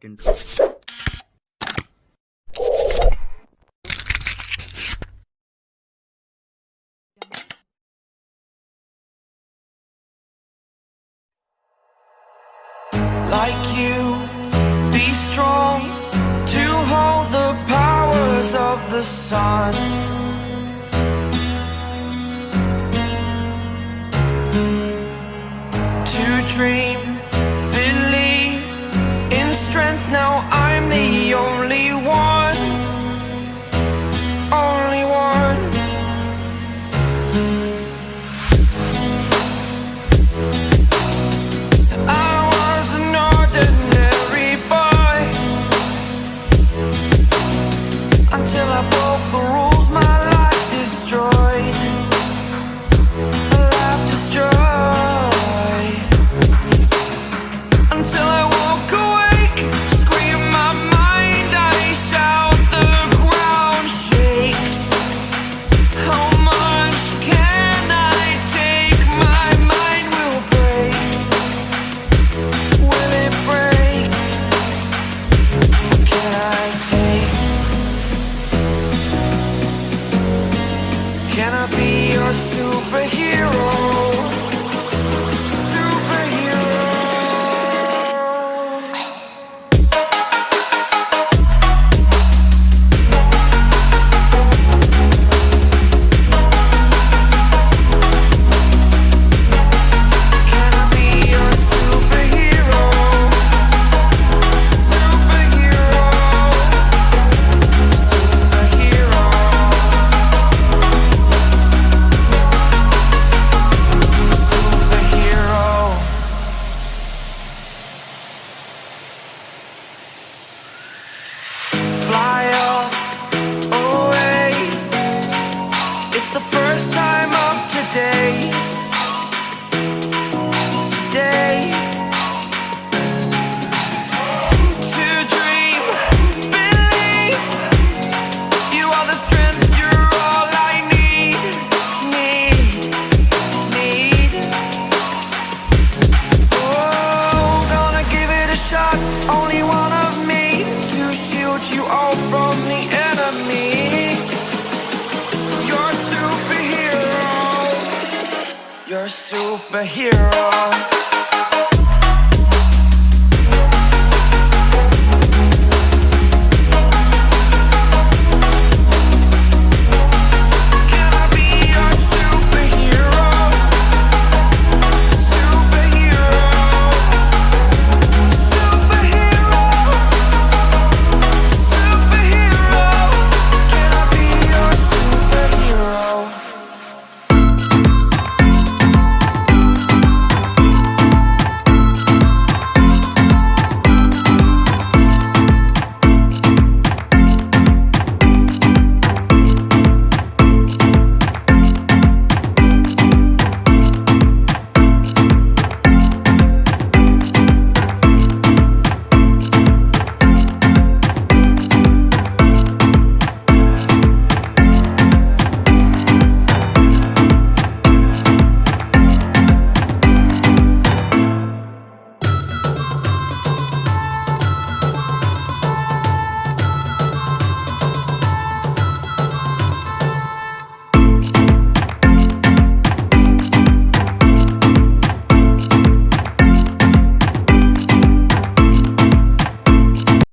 perfect intro. Like you, be strong to hold the powers of the sun. To dream, believe in strength. Now I'm the only one, only one. I was an ordinary boy until I broke the rules. My life destroyed, life destroyed. Until I woke awake, scream my mind, I shout, the ground shakes. How much can I take? My mind will break. Will it break? Can I take? Can I be your superhero? Fly away. It's the first time of today. Today. To dream, believe. You are the strength, you're all I need. Need. Oh, gonna give it a shot. Only one of me to shield you all from the enemy. You're a superhero. You're a superhero.